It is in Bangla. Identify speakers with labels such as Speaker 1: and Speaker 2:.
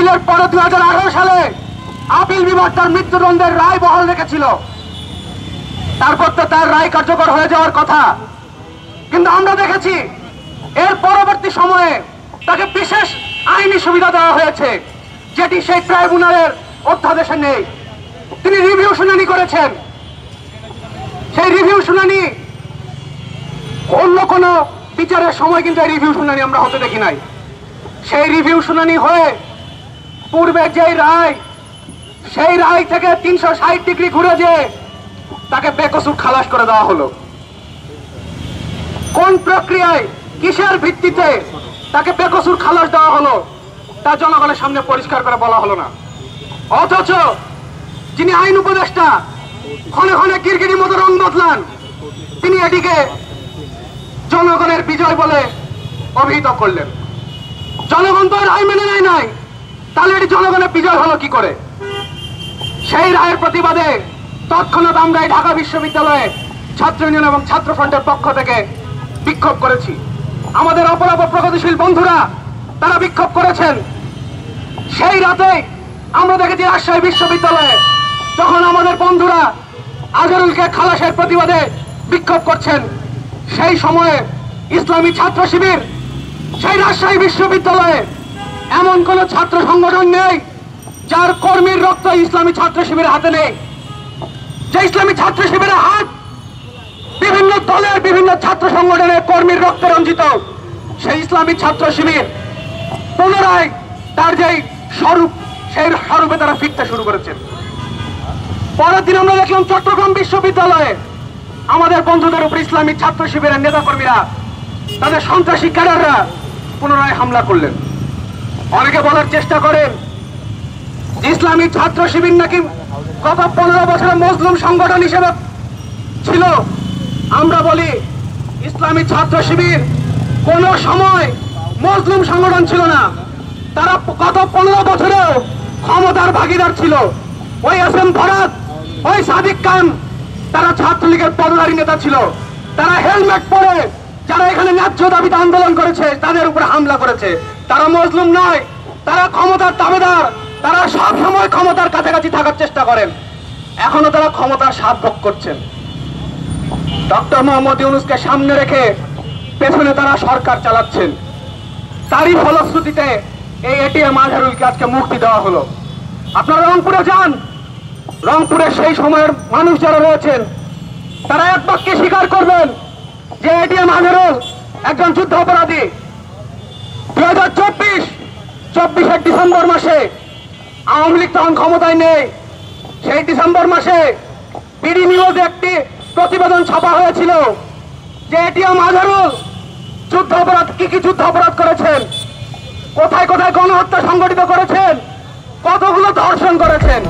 Speaker 1: আপিলের পরে 2018 সালে আপিল বিভাগ তার মৃত্যুদণ্ডের রায় বহাল রেখেছিল। তারপর তো তার রায় কার্যকর হয়ে যাওয়ার কথা, কিন্তু আমরা দেখেছি এর পরবর্তী সময়ে তাকে বিশেষ আইনি সুবিধা দেওয়া হয়েছে, যেটি সেই ট্রাইব্যুনালের অধ্যাদেশে নেই। তিনি রিভিউ শুনানি করেছেন। সেই রিভিউ শুনানি অন্য কোনো বিচারের সময় কিন্তু এই রিভিউ শুনানি আমরা হতে দেখি নাই। সেই রিভিউ শুনানি হয়ে পূর্বে যেই রায়, সেই রায় থেকে 360 ডিগ্রি ঘুরে যে তাকে বেকসুর খালাস করে দেওয়া হলো। কোন প্রক্রিয়ায়, কিসের ভিত্তিতে তাকে বেকসুর খালাস দেওয়া হলো তা জনগণের সামনে পরিষ্কার করে বলা হলো না। অথচ যিনি আইন উপদেষ্টা ক্ষণে ক্ষণে গিরগিটির মতো রং বদলান, তিনি এটিকে জনগণের বিজয় বলে অভিহিত করলেন। জনগণ তো রায় মেনে নেয় নাই, তাহলে এটি জনগণের বিজয় হলো কি করে? সেই রায়ের প্রতিবাদে তৎক্ষণাৎ আমরা এই ঢাকা বিশ্ববিদ্যালয়ে ছাত্র ইউনিয়ন এবং ছাত্র ফ্রন্টের পক্ষ থেকে বিক্ষোভ করেছি। আমাদের অপর প্রগতিশীল বন্ধুরা তারা বিক্ষোভ করেছেন। সেই রাতে আমরা দেখেছি রাজশাহী বিশ্ববিদ্যালয়ে যখন আমাদের বন্ধুরা আজহারুলকে খালাসের প্রতিবাদে বিক্ষোভ করছেন, সেই সময়ে ইসলামী ছাত্র শিবির সেই রাজশাহী বিশ্ববিদ্যালয়ে এমন কোন ছাত্র সংগঠন নেই যার কর্মীর রক্ত ইসলামী ছাত্র শিবিরের হাতে নেই। যে ইসলামী ছাত্র শিবিরের হাত বিভিন্ন দলের বিভিন্ন ছাত্র সংগঠনের কর্মীর রক্তে রঞ্জিত, সেই ইসলামী ছাত্র শিবির পুনরায় তার যে স্বরূপ, সেই স্বরূপে তারা ফিরতে শুরু করেছেন। পরের দিন আমরা দেখলাম চট্টগ্রাম বিশ্ববিদ্যালয়ে আমাদের বন্ধুদের উপর ইসলামী ছাত্র শিবিরের নেতাকর্মীরা, তাদের সন্ত্রাসী ক্যাডাররা পুনরায় হামলা করলেন। অনেকে বলার চেষ্টা করেন ইসলামী ছাত্র শিবির নাকি গত 15 বছরে মুসলিম সংগঠন হিসেবে ছিল। আমরা বলি ইসলামী ছাত্র শিবির কোন সময় মুসলিম সংগঠন ছিল না। তারা গত 15 বছরেও ক্ষমতার ভাগিদার ছিল। ওই এসএম ফরাদ, ওই সাদিক খান, তারা ছাত্রলীগের পদধারী নেতা ছিল। তারা হেলমেট পরে যারা এখানে ন্যায্য দাবিতে আন্দোলন করেছে তাদের উপরে হামলা করেছে। তারা মুসলিম নয়, তারা ক্ষমতার দাবিদার। তারা সব সময় ক্ষমতার কাছাকাছি থাকার চেষ্টা করেন। এখনো তারা ক্ষমতার স্বাদ ভোগ করছেন। ডক্টর মোহাম্মদ ইউনূসকে সামনে রেখে পেছনে তারা সরকার চালাচ্ছেন। তারই ফলশ্রুতিতে এই এটিএম আজহারুলকে আজকে মুক্তি দেওয়া হলো। আপনারা রংপুরে যান, রংপুরে সেই সময়ের মানুষ যারা রয়েছেন তারা এক বাক্যে স্বীকার করবেন যে এটিএম আজহারুল একজন যুদ্ধ অপরাধী। 2024 ডিসেম্বর মাসে আওয়ামী লীগ তখন ক্ষমতায় নেই। সেই ডিসেম্বর মাসে বিডি নিউজে একটি প্রতিবেদন ছাপা হয়েছিল যে এটিএম আজহারুল যুদ্ধ অপরাধ, কি কি যুদ্ধ অপরাধ করেছেন, কোথায় কোথায় গণহত্যা সংগঠিত করেছেন, কতগুলো ধর্ষণ করেছেন।